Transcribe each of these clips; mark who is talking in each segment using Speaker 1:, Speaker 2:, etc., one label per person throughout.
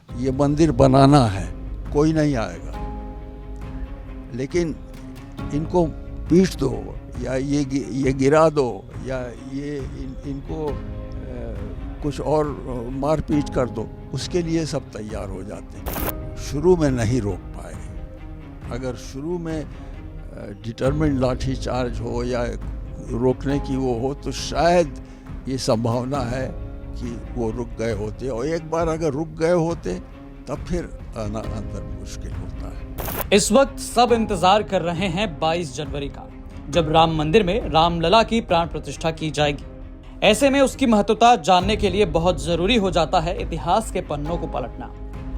Speaker 1: ये मंदिर बनाना है, कोई नहीं आएगा, लेकिन इनको पीट दो या ये गिरा दो या इनको कुछ और मारपीट कर दो, उसके लिए सब तैयार हो जाते हैं। शुरू में नहीं रोक पाए। अगर शुरू में डिटरमिन्ड लाठी चार्ज हो या रोकने की वो हो तो शायद ये संभावना है कि वो रुक गए होते, और एक बार अगर रुक गए होते तब फिर आना अंदर मुश्किल होता है।
Speaker 2: इस वक्त सब इंतजार कर रहे हैं 22 जनवरी का, जब राम मंदिर में रामलला की प्राण प्रतिष्ठा की जाएगी। ऐसे में उसकी महत्वता जानने के लिए बहुत जरूरी हो जाता है इतिहास के पन्नों को पलटना,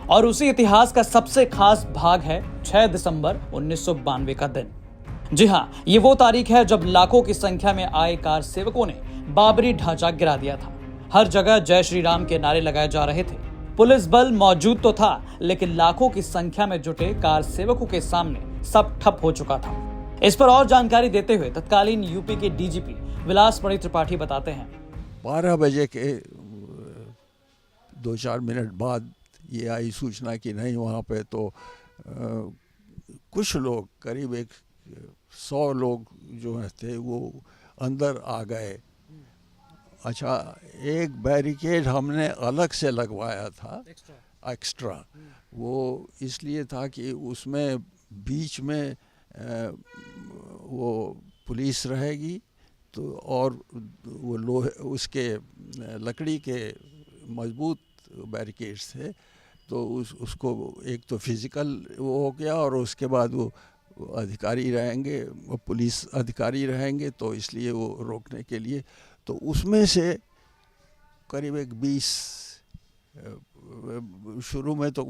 Speaker 2: और उसी इतिहास का सबसे खास भाग है 6 दिसंबर 1992 का दिन। जी हाँ, ये वो तारीख है जब लाखों की संख्या में आए कार सेवकों ने बाबरी ढांचा गिरा दिया था। हर जगह जय श्री राम के नारे लगाए जा रहे थे। पुलिस बल मौजूद तो था, लेकिन लाखों की संख्या में जुटे कार सेवकों के सामने सब ठप हो चुका था। इस पर और जानकारी देते हुए तत्कालीन यूपी के डीजीपी विलासमणि त्रिपाठी बताते हैं।
Speaker 1: 12 बजे के 2-4 मिनट बाद ये आई सूचना कि नहीं, वहाँ पे तो कुछ लोग, करीब 100 लोग जो थे वो अंदर आ गए। अच्छा, एक बैरिकेड हमने अलग से लगवाया था, एक्स्ट्रा। वो इसलिए था कि उसमें बीच में वो पुलिस रहेगी, तो और वो लोहे, उसके लकड़ी के मजबूत बैरिकेड्स थे, तो उसको एक तो फिजिकल वो हो गया, और उसके बाद वो अधिकारी रहेंगे, वो पुलिस अधिकारी रहेंगे, तो इसलिए वो रोकने के लिए, तो उसमें से करीब 20, शुरू में तो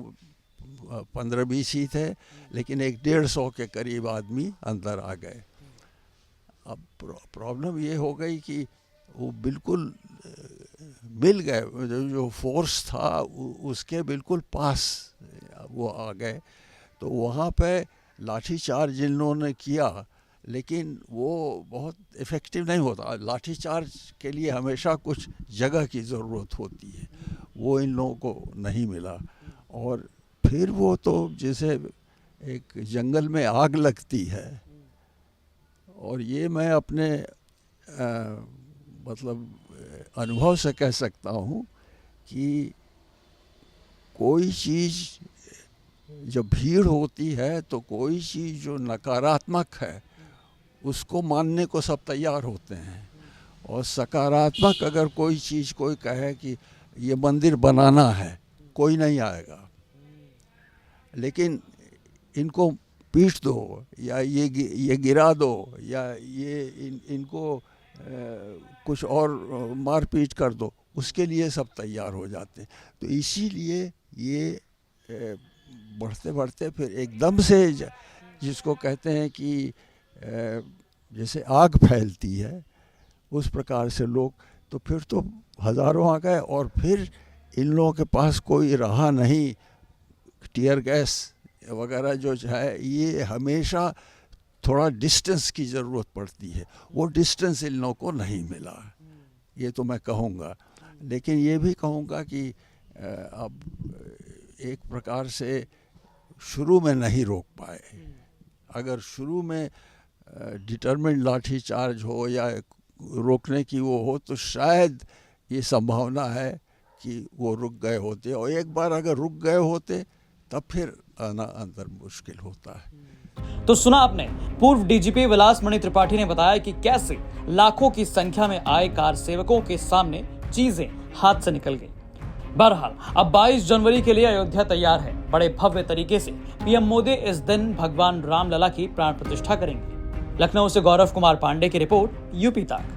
Speaker 1: 15-20 ही थे, लेकिन 150 के करीब आदमी अंदर आ गए। अब प्रॉब्लम ये हो गई कि वो बिल्कुल मिल गए, जो फोर्स था उसके बिल्कुल पास वो आ गए, तो वहाँ पे लाठी चार्ज इन्होंने किया, लेकिन वो बहुत इफ़ेक्टिव नहीं होता। लाठी चार्ज के लिए हमेशा कुछ जगह की ज़रूरत होती है, वो इन लोगों को नहीं मिला। और फिर वो तो जैसे एक जंगल में आग लगती है, और ये मैं अपने मतलब अनुभव से कह सकता हूँ कि कोई चीज़ जब भीड़ होती है तो कोई चीज़ जो नकारात्मक है उसको मानने को सब तैयार होते हैं, और सकारात्मक अगर कोई चीज़ कोई कहे कि ये मंदिर बनाना है, कोई नहीं आएगा, लेकिन इनको पीट दो या ये गिरा दो या इनको कुछ और मारपीट कर दो, उसके लिए सब तैयार हो जाते हैं। तो इसीलिए ये बढ़ते बढ़ते फिर एकदम से, जिसको कहते हैं कि जैसे आग फैलती है, उस प्रकार से लोग, तो फिर तो हज़ारों आ गए, और फिर इन लोगों के पास कोई रहा नहीं। टीयर गैस वगैरह जो है, ये हमेशा थोड़ा डिस्टेंस की ज़रूरत पड़ती है, वो डिस्टेंस इन लोगों को नहीं मिला, ये तो मैं कहूँगा। लेकिन ये भी कहूँगा कि अब एक प्रकार से शुरू में नहीं रोक पाए। अगर शुरू में डिटरमिन्ड लाठी चार्ज हो या रोकने की वो हो, तो शायद ये संभावना है कि वो रुक गए होते, और एक बार अगर रुक गए होते तब फिर आना अंदर मुश्किल होता है।
Speaker 2: तो सुना आपने, पूर्व डीजीपी विलासमणि त्रिपाठी ने बताया कि कैसे लाखों की संख्या में आए कार सेवकों के सामने चीजें हाथ से निकल गई। बहरहाल अब 22 जनवरी के लिए अयोध्या तैयार है। बड़े भव्य तरीके से पीएम मोदी इस दिन भगवान रामलला की प्राण प्रतिष्ठा करेंगे। लखनऊ से गौरव कुमार पांडे की रिपोर्ट, यूपी तक।